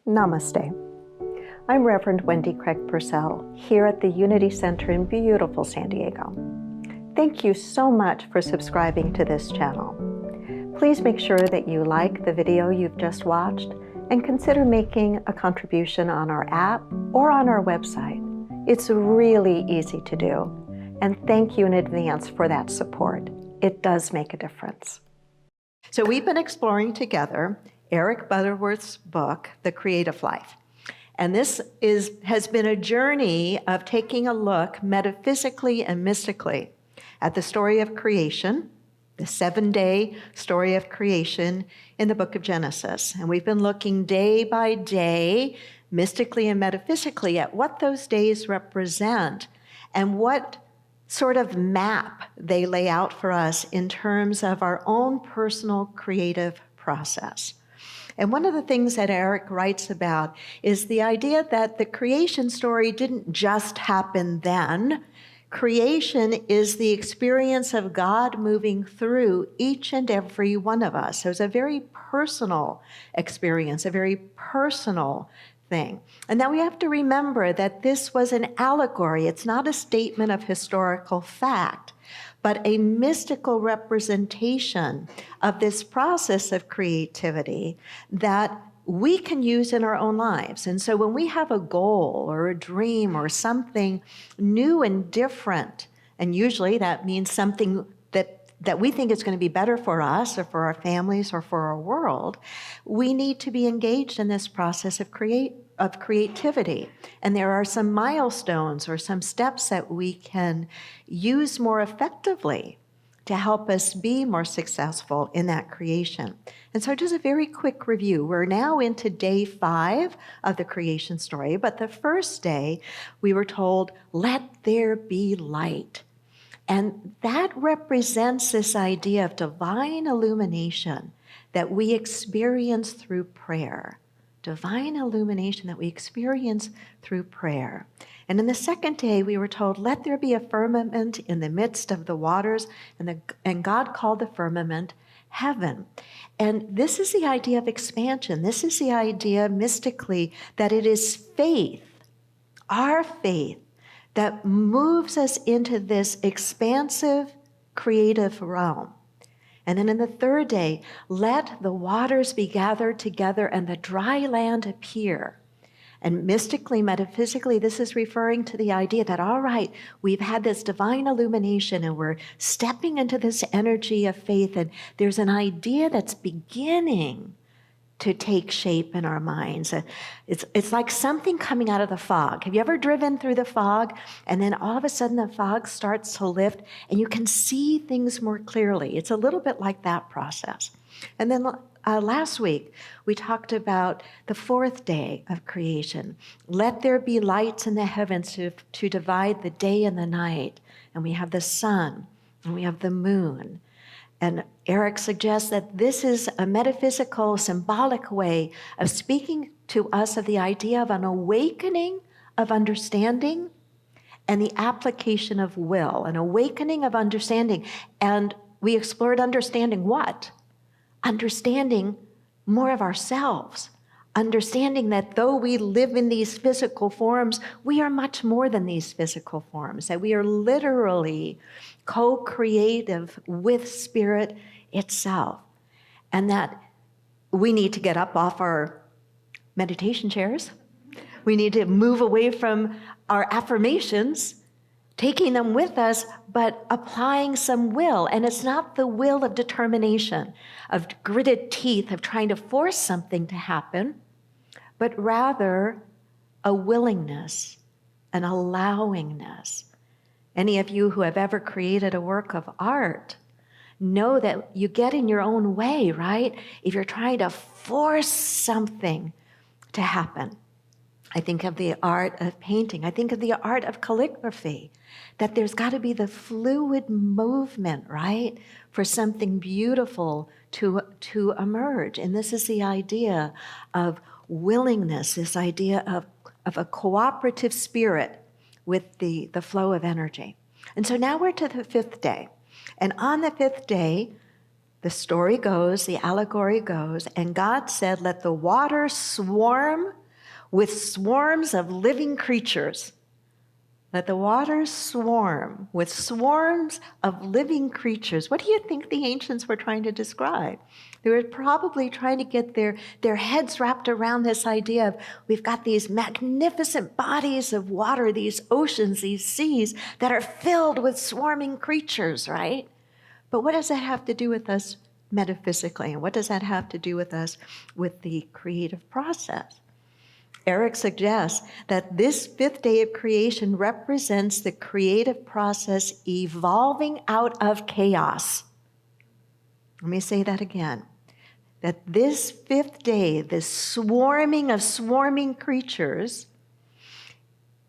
Namaste. I'm Reverend Wendy Craig-Purcell here at the Unity Center in beautiful San Diego. Thank you so much for subscribing to this channel. Please make sure that you like the video you've just watched and consider making a contribution on our app or on our website. It's really easy to do, and thank you in advance for that support. It does make a difference. So we've been exploring together Eric Butterworth's book, The Creative Life. And this has been a journey of taking a look metaphysically and mystically at the story of creation, the 7-day story of creation in the book of Genesis. And we've been looking day by day, mystically and metaphysically, at what those days represent and what sort of map they lay out for us in terms of our own personal creative process. And one of the things that Eric writes about is the idea that the creation story didn't just happen then. Creation is the experience of God moving through each and every one of us. So it's a very personal experience, a very personal thing. And now we have to remember that this was an allegory. It's not a statement of historical fact, but a mystical representation of this process of creativity that we can use in our own lives. And so when we have a goal or a dream or something new and different, and usually that means something that we think is going to be better for us or for our families or for our world, we need to be engaged in this process of creativity. And there are some milestones or some steps that we can use more effectively to help us be more successful in that creation. And so just a very quick review. We're now into day 5 of the creation story, but the first day we were told, let there be light. And that represents this idea of divine illumination that we experience through prayer. Divine illumination that we experience through prayer. And in the second day, we were told, let there be a firmament in the midst of the waters, and God called the firmament heaven. And this is the idea of expansion. This is the idea mystically that it is faith, our faith, that moves us into this expansive, creative realm. And then in the third day, let the waters be gathered together and the dry land appear. And mystically, metaphysically, this is referring to the idea that, all right, we've had this divine illumination and we're stepping into this energy of faith, and there's an idea that's beginning to take shape in our minds. It's like something coming out of the fog. Have you ever driven through the fog and then all of a sudden the fog starts to lift and you can see things more clearly? It's a little bit like that process. And then last week we talked about the 4th day of creation. Let there be lights in the heavens to divide the day and the night. And we have the sun and we have the moon. And Eric suggests that this is a metaphysical, symbolic way of speaking to us of the idea of an awakening of understanding and the application of will, an awakening of understanding. And we explored understanding what? Understanding more of ourselves. Understanding that though we live in these physical forms, we are much more than these physical forms, that we are literally co-creative with spirit itself, and that we need to get up off our meditation chairs. We need to move away from our affirmations, taking them with us, but applying some will. And it's not the will of determination, of gritted teeth, of trying to force something to happen, but rather a willingness, an allowingness. Any of you who have ever created a work of art know that you get in your own way, right? If you're trying to force something to happen. I think of the art of painting. I think of the art of calligraphy, that there's got to be the fluid movement, right, for something beautiful to emerge. And this is the idea of willingness, this idea of a cooperative spirit with the flow of energy. And so now we're to the 5th day. And on the 5th day, The story goes, the allegory goes, and God said, let the water swarm with swarms of living creatures. Let the waters swarm with swarms of living creatures. What do you think the ancients were trying to describe? They were probably trying to get their heads wrapped around this idea of we've got these magnificent bodies of water, these oceans, these seas that are filled with swarming creatures, right? But what does that have to do with us metaphysically? And what does that have to do with us with the creative process? Eric suggests that this fifth day of creation represents the creative process evolving out of chaos. Let me say that again. That this fifth day, this swarming of swarming creatures,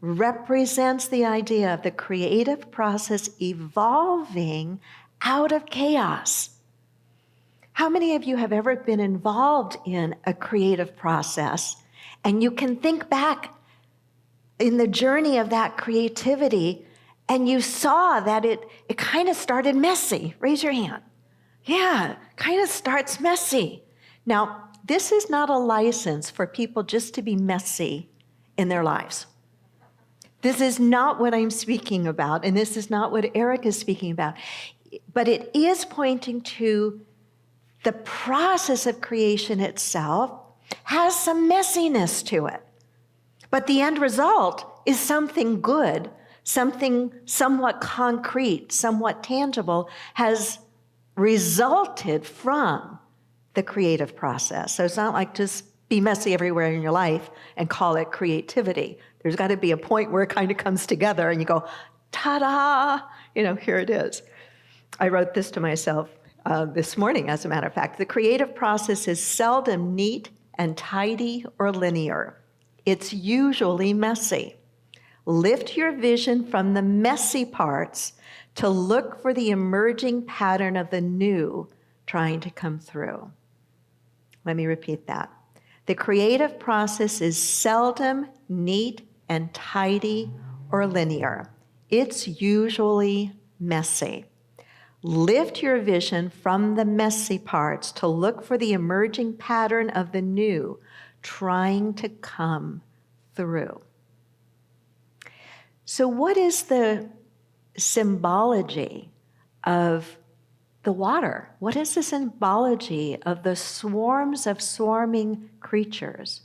represents the idea of the creative process evolving out of chaos. How many of you have ever been involved in a creative process and you can think back in the journey of that creativity and you saw that it kind of started messy? Raise your hand. Yeah, kind of starts messy. Now, this is not a license for people just to be messy in their lives. This is not what I'm speaking about, and this is not what Eric is speaking about. But it is pointing to the process of creation itself has some messiness to it. But the end result is something good, something somewhat concrete, somewhat tangible, has resulted from the creative process. So it's not like just be messy everywhere in your life and call it creativity. There's got to be a point where it kind of comes together and you go, ta-da, here it is. I wrote this to myself this morning, as a matter of fact. The creative process is seldom neat and tidy or linear. It's usually messy. Lift your vision from the messy parts to look for the emerging pattern of the new trying to come through. Let me repeat that. The creative process is seldom neat and tidy or linear. It's usually messy. Lift your vision from the messy parts to look for the emerging pattern of the new trying to come through. So what is the symbology of the water? What is the symbology of the swarms of swarming creatures?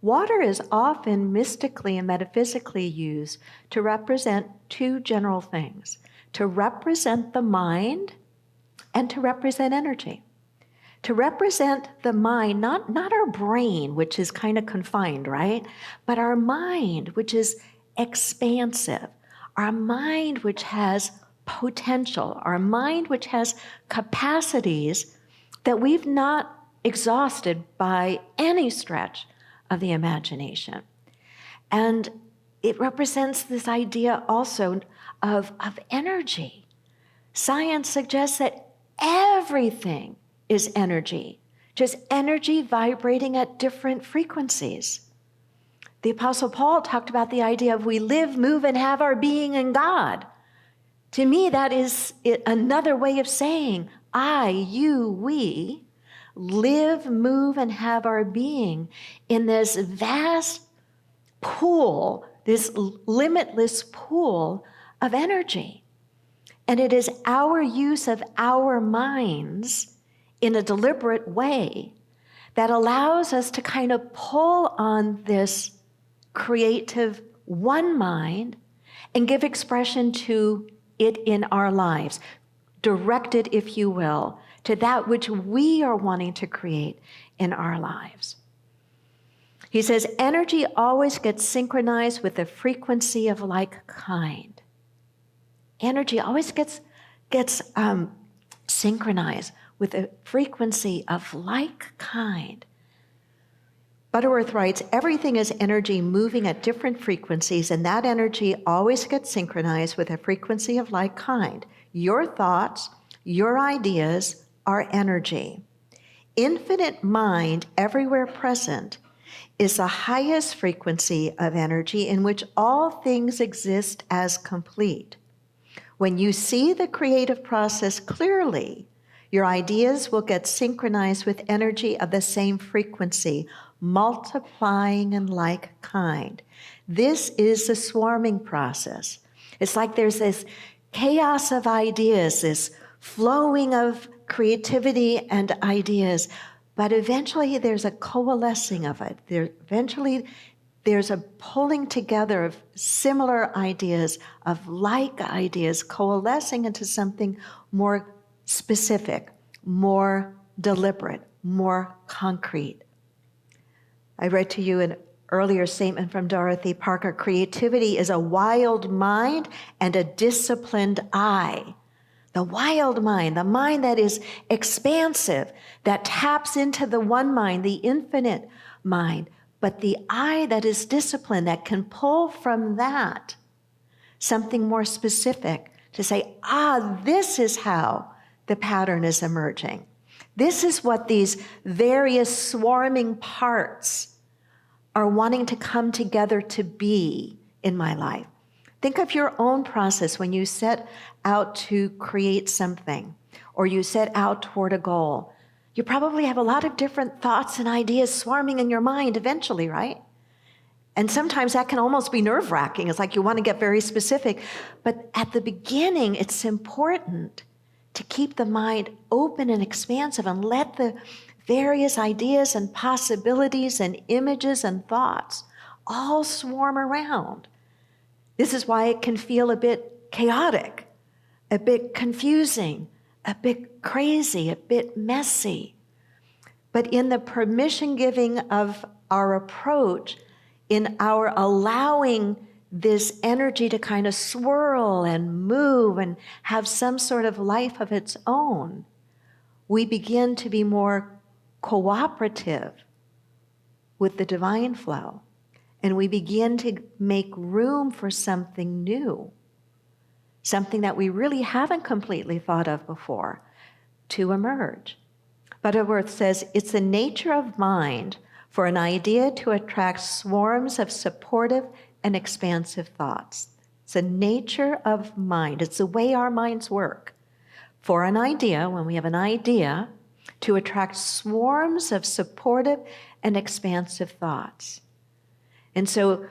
Water is often mystically and metaphysically used to represent two general things: to represent the mind and to represent energy. To represent the mind, not our brain, which is kind of confined, right? But our mind, which is expansive. Our mind, which has potential. Our mind, which has capacities that we've not exhausted by any stretch of the imagination. And it represents this idea also of energy. Science suggests that everything is energy, just energy vibrating at different frequencies. The Apostle Paul talked about the idea of we live, move, and have our being in God. To me, that is another way of saying I, you, we live, move, and have our being in this vast pool, this limitless pool of energy. And it is our use of our minds in a deliberate way that allows us to kind of pull on this creative one mind and give expression to it in our lives, direct it, if you will, to that which we are wanting to create in our lives. He says, energy always gets synchronized with the frequency of like kind. Energy always gets synchronized with a frequency of like kind. Butterworth writes, everything is energy moving at different frequencies, and that energy always gets synchronized with a frequency of like kind. Your thoughts, your ideas are energy. Infinite mind, everywhere present, is the highest frequency of energy in which all things exist as complete. When you see the creative process clearly, Your ideas will get synchronized with energy of the same frequency, multiplying in like kind. This is the swarming process. It's like there's this chaos of ideas, this flowing of creativity and ideas, but eventually there's a coalescing of it. Eventually there's a pulling together of similar ideas, of like ideas, coalescing into something more specific, more deliberate, more concrete. I read to you an earlier statement from Dorothy Parker: creativity is a wild mind and a disciplined eye. The wild mind, the mind that is expansive, that taps into the one mind, the infinite mind, but the eye that is disciplined, that can pull from that something more specific to say, this is how the pattern is emerging. This is what these various swarming parts are wanting to come together to be in my life. Think of your own process when you set out to create something or you set out toward a goal. You probably have a lot of different thoughts and ideas swarming in your mind eventually, right? And sometimes that can almost be nerve-wracking. It's like you want to get very specific. But at the beginning, it's important to keep the mind open and expansive and let the various ideas and possibilities and images and thoughts all swarm around. This is why it can feel a bit chaotic, a bit confusing, a bit crazy, a bit messy. But in the permission giving of our approach, in our allowing this energy to kind of swirl and move and have some sort of life of its own, we begin to be more cooperative with the divine flow. And we begin to make room for something new, something that we really haven't completely thought of before, to emerge. Butterworth says, it's the nature of mind for an idea to attract swarms of supportive and expansive thoughts. It's the nature of mind. It's the way our minds work. For an idea, when we have an idea, to attract swarms of supportive and expansive thoughts. And so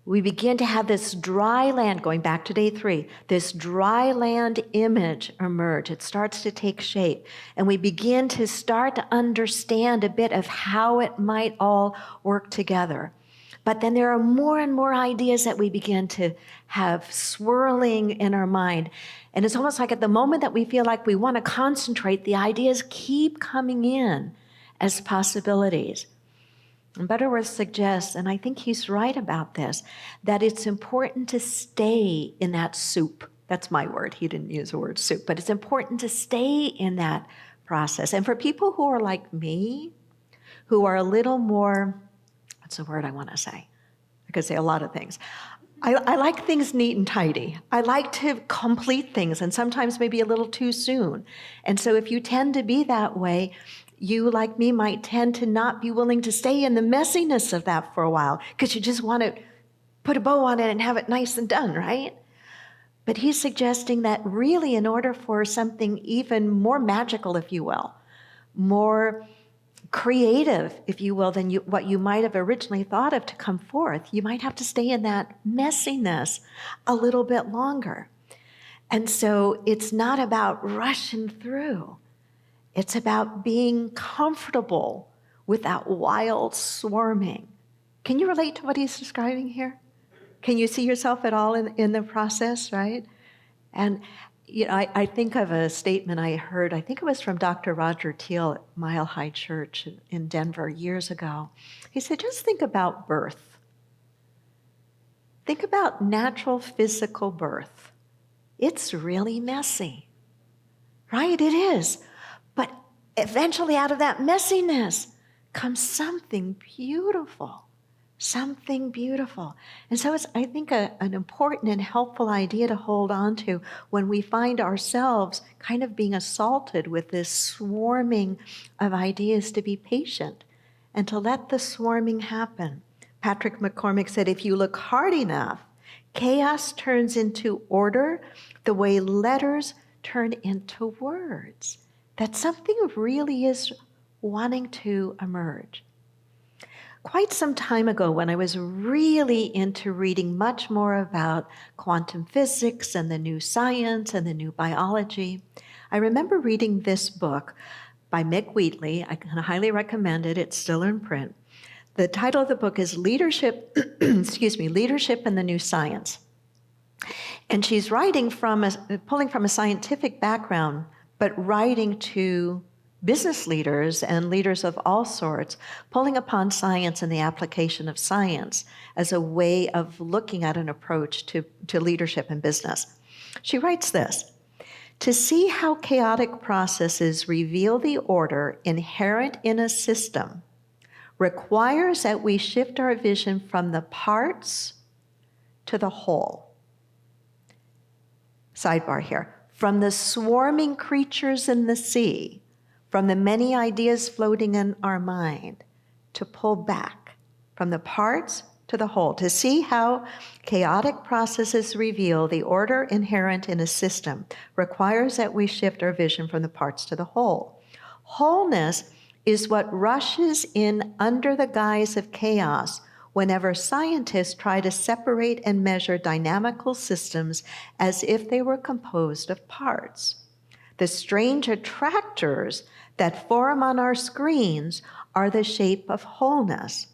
we begin to have this dry land, going back to day 3, this dry land image emerge. It starts to take shape. And we begin to start to understand a bit of how it might all work together. But then there are more and more ideas that we begin to have swirling in our mind. And it's almost like at the moment that we feel like we want to concentrate, the ideas keep coming in as possibilities. And Butterworth suggests, and I think he's right about this, that it's important to stay in that soup. That's my word. He didn't use the word soup, but it's important to stay in that process. And for people who are like me, who are a little more, what's the word I want to say? I could say a lot of things. I like things neat and tidy. I like to complete things, and sometimes maybe a little too soon. And so if you tend to be that way, you, like me, might tend to not be willing to stay in the messiness of that for a while because you just want to put a bow on it and have it nice and done, right? But he's suggesting that really in order for something even more magical, if you will, more creative, if you will, than what you might have originally thought of to come forth, you might have to stay in that messiness a little bit longer. And so it's not about rushing through. It's about being comfortable with that wild swarming. Can you relate to what he's describing here? Can you see yourself at all in the process, right? And you know, I think of a statement I heard, I think it was from Dr. Roger Teal at Mile High Church in Denver years ago. He said, just think about birth. Think about natural physical birth. It's really messy, right? It is. But eventually out of that messiness comes something beautiful. Something beautiful. And so it's, I think, an important and helpful idea to hold on to when we find ourselves kind of being assaulted with this swarming of ideas, to be patient and to let the swarming happen. Patrick McCormick said, if you look hard enough, chaos turns into order the way letters turn into words. that something really is wanting to emerge. Quite some time ago, when I was really into reading much more about quantum physics and the new science and the new biology, I remember reading this book by Mick Wheatley. I can highly recommend it. It's still in print. The title of the book is Leadership, Leadership and the New Science. And she's writing pulling from a scientific background, but writing to business leaders and leaders of all sorts, pulling upon science and the application of science as a way of looking at an approach to leadership and business. She writes this: to see how chaotic processes reveal the order inherent in a system requires that we shift our vision from the parts to the whole. Sidebar here. From the swarming creatures in the sea, from the many ideas floating in our mind, to pull back from the parts to the whole, to see how chaotic processes reveal the order inherent in a system requires that we shift our vision from the parts to the whole. Wholeness is what rushes in under the guise of chaos whenever scientists try to separate and measure dynamical systems as if they were composed of parts. The strange attractors that form on our screens are the shape of wholeness.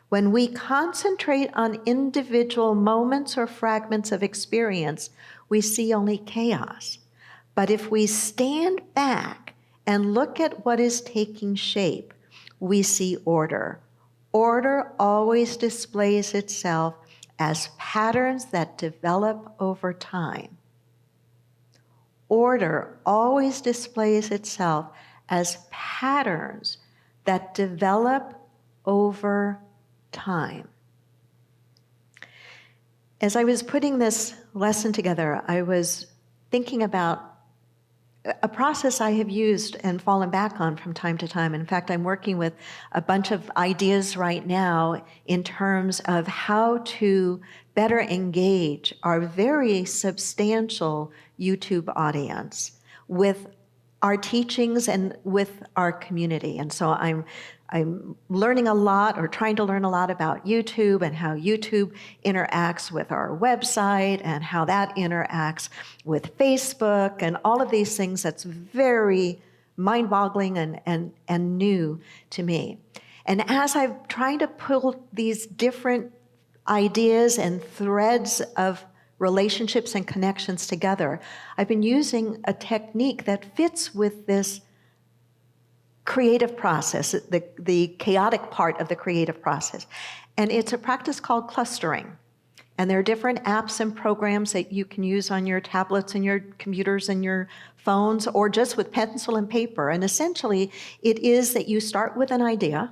When we concentrate on individual moments or fragments of experience, we see only chaos. But if we stand back and look at what is taking shape, we see order. Order always displays itself as patterns that develop over time. Order always displays itself as patterns that develop over time. As I was putting this lesson together, I was thinking about a process I have used and fallen back on from time to time. In fact, I'm working with a bunch of ideas right now in terms of how to better engage our very substantial YouTube audience with our teachings and with our community. And so I'm learning a lot, or trying to learn a lot, about YouTube and how YouTube interacts with our website and how that interacts with Facebook and all of these things. That's very mind-boggling and new to me. And as I'm trying to pull these different ideas and threads of relationships and connections together, I've been using a technique that fits with this creative process, the chaotic part of the creative process. And it's a practice called clustering. And there are different apps and programs that you can use on your tablets and your computers and your phones, or just with pencil and paper. And essentially, it is that you start with an idea,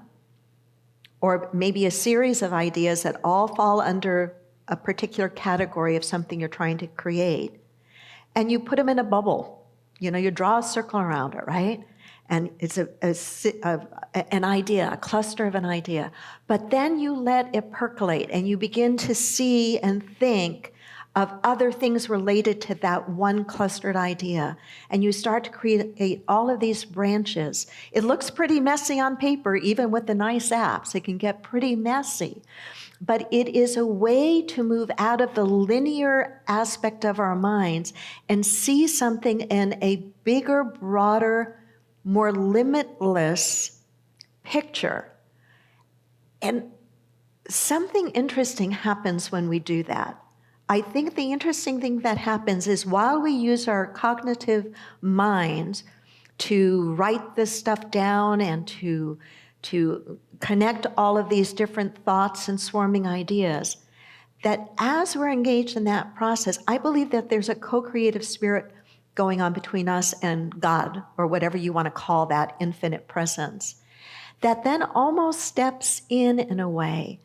or maybe a series of ideas that all fall under a particular category of something you're trying to create. And you put them in a bubble. You draw a circle around it, right? And it's an idea, a cluster of an idea. But then you let it percolate, and you begin to see and think of other things related to that one clustered idea. And you start to create all of these branches. It looks pretty messy on paper, even with the nice apps. It can get pretty messy. But it is a way to move out of the linear aspect of our minds and see something in a bigger, broader, more limitless picture. And something interesting happens when we do that. I think the interesting thing that happens is, while we use our cognitive minds to write this stuff down and to connect all of these different thoughts and swarming ideas, that as we're engaged in that process, I believe that there's a co-creative spirit going on between us and God, or whatever you want to call that infinite presence, that then almost steps in a way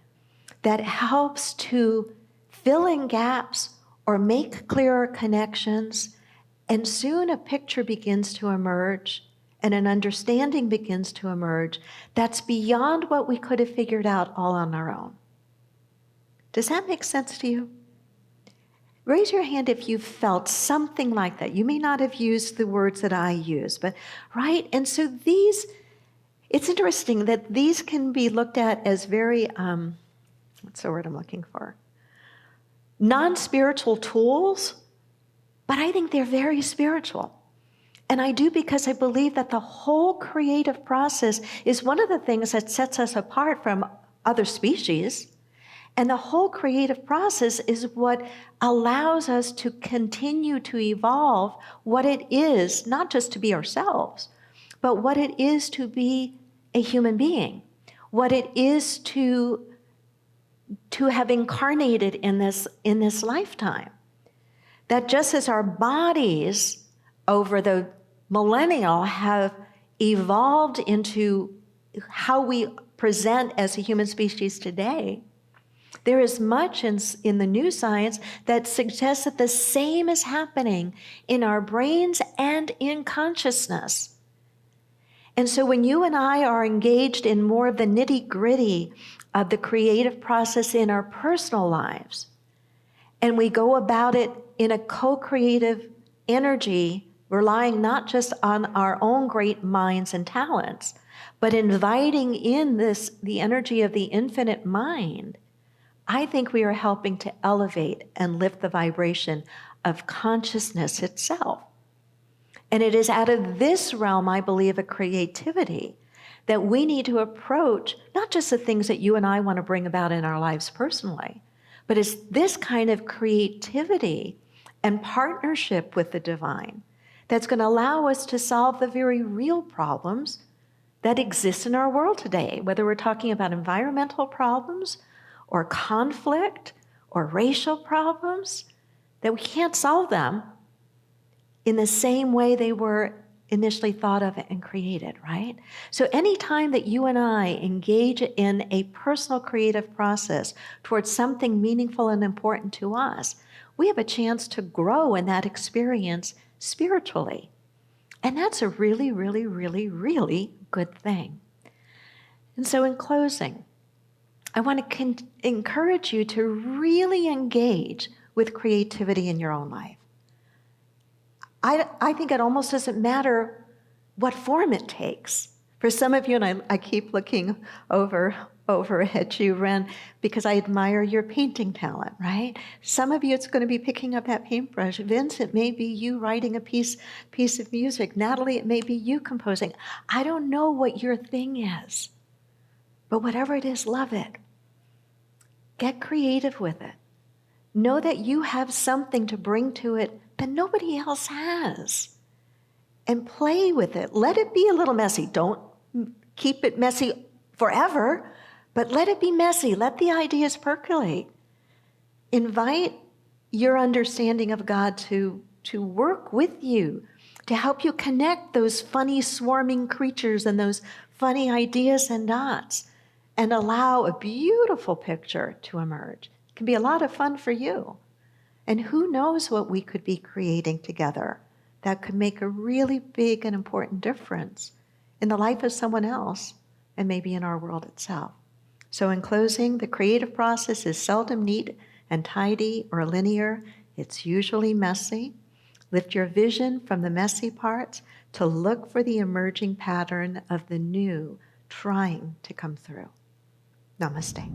that helps to fill in gaps or make clearer connections. And soon a picture begins to emerge, and an understanding begins to emerge that's beyond what we could have figured out all on our own. Does that make sense to you? Raise your hand if you've felt something like that. You may not have used the words that I use, but right? And so it's interesting that these can be looked at as very, what's the word I'm looking for? Non-spiritual tools, but I think they're very spiritual. And I do because I believe that the whole creative process is one of the things that sets us apart from other species. And the whole creative process is what allows us to continue to evolve what it is, not just to be ourselves, but what it is to be a human being, what it is to have incarnated in this lifetime. That just as our bodies over the millennial have evolved into how we present as a human species today, there is much in the new science that suggests that the same is happening in our brains and in consciousness. And so when you and I are engaged in more of the nitty-gritty of the creative process in our personal lives, and we go about it in a co-creative energy, relying not just on our own great minds and talents, but inviting in the energy of the infinite mind, I think we are helping to elevate and lift the vibration of consciousness itself. And it is out of this realm, I believe, of creativity that we need to approach not just the things that you and I want to bring about in our lives personally, but it's this kind of creativity and partnership with the divine that's going to allow us to solve the very real problems that exist in our world today, whether we're talking about environmental problems or conflict or racial problems, that we can't solve them in the same way they were initially thought of and created, right? So anytime that you and I engage in a personal creative process towards something meaningful and important to us, we have a chance to grow in that experience spiritually. And that's a really, really, really, really good thing. And so in closing, I want to encourage you to really engage with creativity in your own life. I think it almost doesn't matter what form it takes. For some of you, and I keep looking over at you, Ren, because I admire your painting talent, right? Some of you, it's going to be picking up that paintbrush. Vince, it may be you writing a piece of music. Natalie, it may be you composing. I don't know what your thing is, but whatever it is, love it. Get creative with it. Know that you have something to bring to it that nobody else has. And play with it. Let it be a little messy. Don't keep it messy forever, but let it be messy. Let the ideas percolate. Invite your understanding of God to work with you, to help you connect those funny swarming creatures and those funny ideas and dots, and allow a beautiful picture to emerge. It can be a lot of fun for you. And who knows what we could be creating together that could make a really big and important difference in the life of someone else and maybe in our world itself. So in closing, the creative process is seldom neat and tidy or linear. It's usually messy. Lift your vision from the messy parts to look for the emerging pattern of the new trying to come through. Namaste.